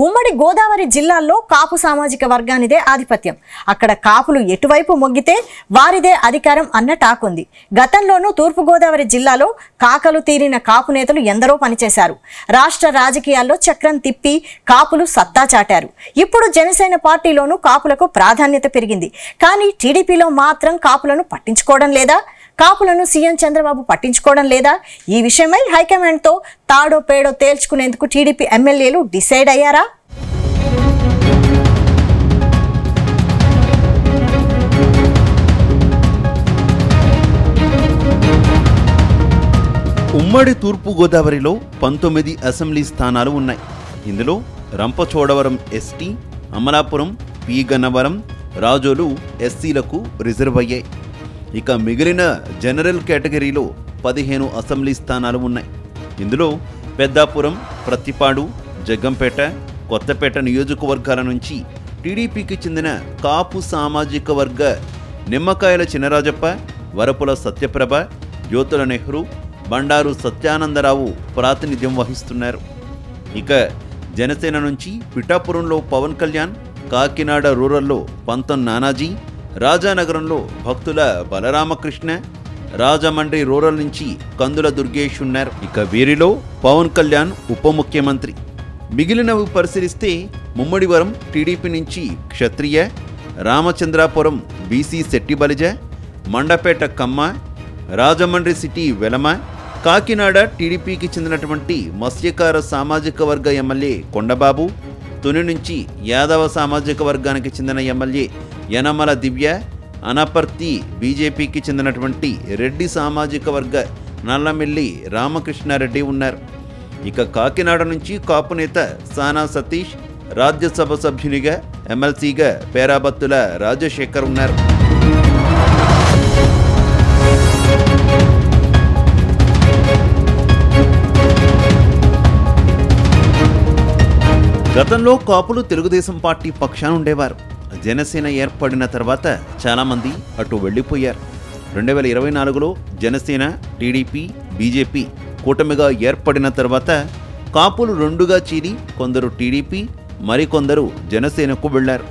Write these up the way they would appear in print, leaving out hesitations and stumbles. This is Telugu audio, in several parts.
ఉమ్మడి గోదావరి జిల్లాల్లో కాపు సామాజిక వర్గానిదే ఆధిపత్యం. అక్కడ కాపులు ఎటువైపు మొగ్గితే వారిదే అధికారం అన్న టాక్ ఉంది. గతంలోనూ తూర్పుగోదావరి జిల్లాలో కాకలు తీరిన కాపు నేతలు ఎందరో పనిచేశారు. రాష్ట్ర రాజకీయాల్లో చక్రం తిప్పి కాపులు సత్తా చాటారు. ఇప్పుడు జనసేన పార్టీలోనూ కాపులకు ప్రాధాన్యత పెరిగింది. కానీ టీడీపీలో మాత్రం కాపులను పట్టించుకోవడం లేదా? కాపులను సీఎం చంద్రబాబు పట్టించుకోవడం లేదా? ఈ విషయమై హైకమాండ్తో తాడో పేడో తేల్చుకునేందుకు టీడీపీ ఎమ్మెల్యేలు డిసైడ్ అయ్యారా? ఉమ్మడి తూర్పు గోదావరిలో 19 అసెంబ్లీ స్థానాలు ఉన్నాయి. ఇందులో రంపచోడవరం ఎస్టీ, అమలాపురం, పి గన్నవరం, రాజోలు ఎస్సీలకు రిజర్వ్ అయ్యాయి. ఇక మిగిలిన జనరల్ కేటగిరీలో 15 అసెంబ్లీ స్థానాలు ఉన్నాయి. ఇందులో పెద్దాపురం, ప్రత్తిపాడు, జగ్గంపేట, కొత్తపేట నియోజకవర్గాల నుంచి టీడీపీకి చెందిన కాపు సామాజిక వర్గ నిమ్మకాయల చినరాజప్ప, వరపుల సత్యప్రభ, జ్యోతుల నెహ్రూ, బండారు సత్యానందరావు ప్రాతినిధ్యం వహిస్తున్నారు. ఇక జనసేన నుంచి పిఠాపురంలో పవన్ కళ్యాణ్, కాకినాడ రూరల్లో పంతం నానాజీ, రాజానగరంలో భక్తుల బలరామకృష్ణ, రాజమండ్రి రూరల్ నుంచి కందుల దుర్గేష్ ఉన్నారు. ఇక వీరిలో పవన్ కళ్యాణ్ ఉప ముఖ్యమంత్రి. మిగిలినవి పరిశీలిస్తే ముమ్మడివరం టీడీపీ నుంచి క్షత్రియ, రామచంద్రాపురం బీసీ శెట్టి బలిజ, మండపేట కమ్మ, రాజమండ్రి సిటీ వెలమ, కాకినాడ టీడీపీకి చెందినటువంటి మత్స్యకార సామాజిక వర్గ ఎమ్మెల్యే కొండబాబు, తుని నుంచి యాదవ సామాజిక వర్గానికి చెందిన ఎమ్మెల్యే యనమల దివ్య, అనపర్తి బీజేపీకి చెందినటువంటి రెడ్డి సామాజిక వర్గ నల్లమిల్లి రామకృష్ణారెడ్డి ఉన్నారు. ఇక కాకినాడ నుంచి కాపు నేత సానా సతీష్, రాజ్యసభ సభ్యునిగా ఎమ్మెల్సీగా పేరాబత్తుల రాజశేఖర్ ఉన్నారు. గతంలో కాపులు తెలుగుదేశం పార్టీ పక్షాన ఉండేవారు. జనసేన ఏర్పడిన తర్వాత చాలామంది అటు వెళ్ళిపోయారు. 2024లో జనసేన, టీడీపీ, బీజేపీ కూటమిగా ఏర్పడిన తర్వాత కాపులు రెండుగా చీలి కొందరు టీడీపీ, మరికొందరు జనసేనకు వెళ్లారు.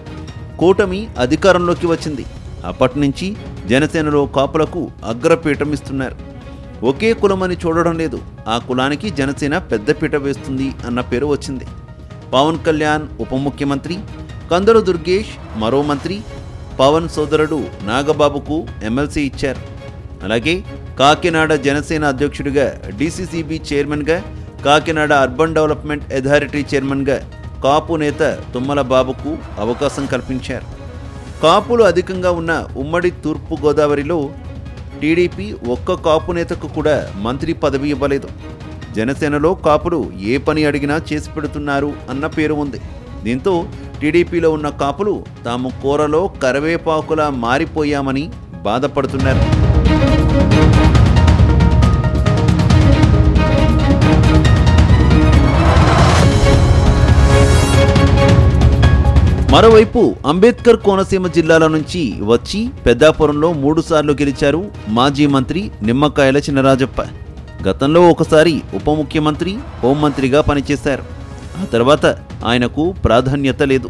కూటమి అధికారంలోకి వచ్చింది. అప్పటి నుంచి జనసేనలో కాపులకు అగ్రపీఠం ఇస్తున్నారు. ఒకే కులమని చూడడం లేదు. ఆ కులానికి జనసేన పెద్దపీట వేస్తుంది అన్న పేరు వచ్చింది. పవన్ కళ్యాణ్ ఉప ముఖ్యమంత్రి, కందుల దుర్గేష్ మరో మంత్రి, పవన్ సోదరుడు నాగబాబుకు ఎమ్మెల్సీ ఇచ్చారు. అలాగే కాకినాడ జనసేన అధ్యక్షుడిగా, డీసీసీబీ చైర్మన్గా, కాకినాడ అర్బన్ డెవలప్మెంట్ అథారిటీ చైర్మన్గా కాపు నేత తుమ్మల బాబుకు అవకాశం కల్పించారు. కాపులు అధికంగా ఉన్న ఉమ్మడి తూర్పు గోదావరిలో టీడీపీ ఒక్క కాపు నేతకు కూడా మంత్రి పదవి ఇవ్వలేదు. జనసేనలో కాపులు ఏ పని అడిగినా చేసి పెడుతున్నారు అన్న పేరు ఉంది. దీంతో టీడీపీలో ఉన్న కాపులు తాము కూరలో కరివేపాకులా మారిపోయామని బాధపడుతున్నారు. మరోవైపు అంబేద్కర్ కోనసీమ జిల్లాల నుంచి వచ్చి పెద్దాపురంలో 3 సార్లు గెలిచారు మాజీ మంత్రి నిమ్మకాయల చినరాజప్ప. గతంలో ఒకసారి ఉప ముఖ్యమంత్రి, హోంమంత్రిగా పనిచేశారు. ఆ తర్వాత ఆయనకు ప్రాధాన్యత లేదు.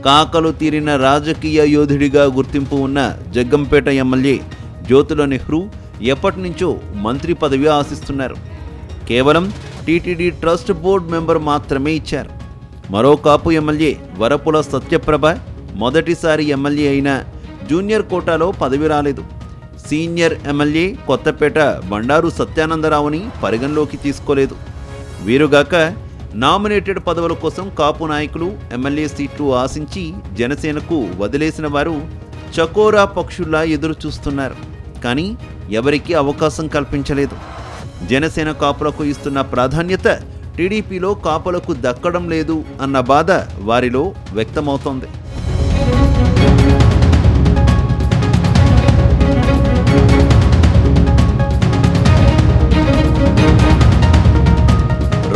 కాకలు తీరిన రాజకీయ యోధుడిగా గుర్తింపు ఉన్న జగ్గంపేట ఎమ్మెల్యే జ్యోతుల నెహ్రూ ఎప్పటినుంచో మంత్రి పదవి ఆశిస్తున్నారు. కేవలం టీటీడీ ట్రస్ట్ బోర్డు మెంబర్ మాత్రమే ఇచ్చారు. మరో కాపు ఎమ్మెల్యే వరపుల సత్యప్రభ మొదటిసారి ఎమ్మెల్యే అయిన జూనియర్ కోటాలో పదవి రాలేదు. సీనియర్ ఎమ్మెల్యే కొత్తపేట బండారు సత్యానందరావుని పరిగణలోకి తీసుకోలేదు. వీరుగాక నామినేటెడ్ పదవుల కోసం కాపు నాయకులు ఎమ్మెల్యే సీట్లు ఆశించి జనసేనకు వదిలేసిన వారు చకోరా పక్షుల్లా ఎదురు చూస్తున్నారు. కానీ ఎవరికీ అవకాశం కల్పించలేదు. జనసేన కాపులకు ఇస్తున్న ప్రాధాన్యత టీడీపీలో కాపులకు దక్కడం లేదు అన్న బాధ వారిలో వ్యక్తమవుతోంది.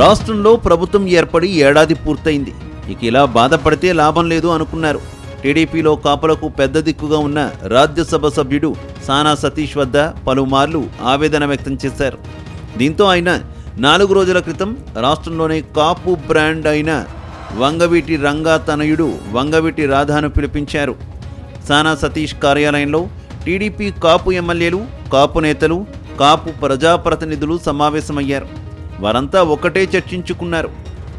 రాష్ట్రంలో ప్రభుత్వం ఏర్పడి ఏడాది పూర్తయింది. ఇక ఇలా బాధపడితే లాభం లేదు అనుకున్నారు. టీడీపీలో కాపులకు పెద్ద దిక్కుగా ఉన్న రాజ్యసభ సభ్యుడు సానా సతీష్ వద్ద పలుమార్లు ఆవేదన వ్యక్తం చేశారు. దీంతో ఆయన 4 రోజుల క్రితం రాష్ట్రంలోనే కాపు బ్రాండ్ అయిన వంగవీటి రంగా తనయుడు వంగవీటి రాధాను పిలిపించారు. సానా సతీష్ కార్యాలయంలో టీడీపీ కాపు ఎమ్మెల్యేలు, కాపు నేతలు, కాపు ప్రజాప్రతినిధులు సమావేశమయ్యారు. వారంతా ఒకటే చర్చించుకున్నారు.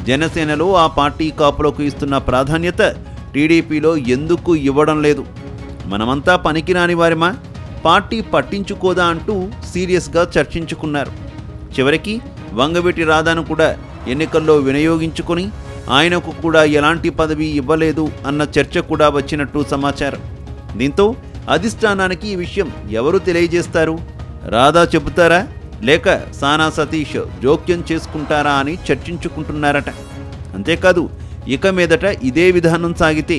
జనసేనలో ఆ పార్టీ కాపులకు ఇస్తున్న ప్రాధాన్యత టీడీపీలో ఎందుకు ఇవ్వడం లేదు? మనమంతా పనికిరాని వారిమా? పార్టీ పట్టించుకోదా అంటూ సీరియస్గా చర్చించుకున్నారు. చివరికి వంగవీటి రాధాను కూడా ఎన్నికల్లో వినియోగించుకొని ఆయనకు కూడా ఎలాంటి పదవి ఇవ్వలేదు అన్న చర్చ కూడా వచ్చినట్టు సమాచారం. దీంతో అధిష్టానానికి ఈ విషయం ఎవరు తెలియజేస్తారు? రాధా చెబుతారా, లేక సానా సతీష్ జోక్యం చేసుకుంటారా అని చర్చించుకుంటున్నారట. అంతేకాదు, ఇక మీదట ఇదే విధానం సాగితే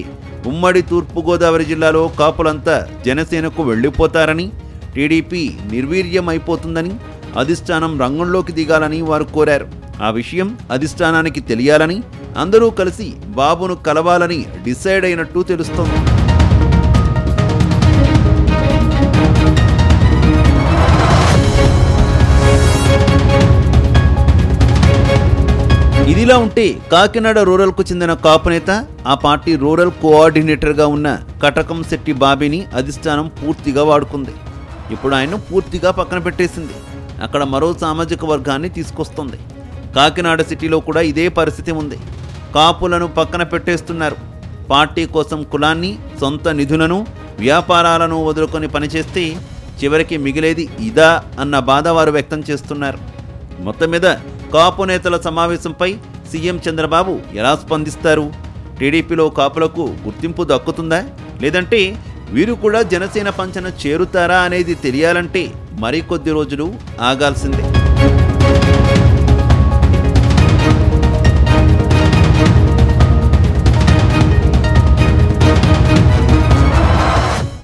ఉమ్మడి తూర్పుగోదావరి జిల్లాలో కాపులంతా జనసేనకు వెళ్ళిపోతారని, టీడీపీ నిర్వీర్యమైపోతుందని అధిష్టానం రంగంలోకి దిగాలని వారు కోరారు. ఆ విషయం అధిష్టానానికి తెలియాలని అందరూ కలిసి బాబును కలవాలని డిసైడ్ అయినట్టు తెలుస్తోంది. ఇదిలా ఉంటే కాకినాడ రూరల్కు చెందిన కాపు నేత, ఆ పార్టీ రూరల్ కోఆర్డినేటర్గా ఉన్న కటకం శెట్టి బాబీని అధిష్టానం పూర్తిగా వాడుకుంది. ఇప్పుడు ఆయన్ను పూర్తిగా పక్కన పెట్టేసింది. అక్కడ మరో సామాజిక వర్గాన్ని తీసుకొస్తుంది. కాకినాడ సిటీలో కూడా ఇదే పరిస్థితి ఉంది. కాపులను పక్కన పెట్టేస్తున్నారు. పార్టీ కోసం కులాన్ని, సొంత నిధులను, వ్యాపారాలను వదులుకొని పనిచేస్తే చివరికి మిగిలేది ఇదా అన్న బాధ వారు వ్యక్తం చేస్తున్నారు. మొత్తం మీద కాపు నేతల సమావేశంపై సీఎం చంద్రబాబు ఎలా స్పందిస్తారు? టీడీపీలో కాపులకు గుర్తింపు దక్కుతుందా, లేదంటే వీరు కూడా జనసేన పంచన చేరుతారా అనేది తెలియాలంటే మరికొద్ది రోజులు ఆగాల్సిందే.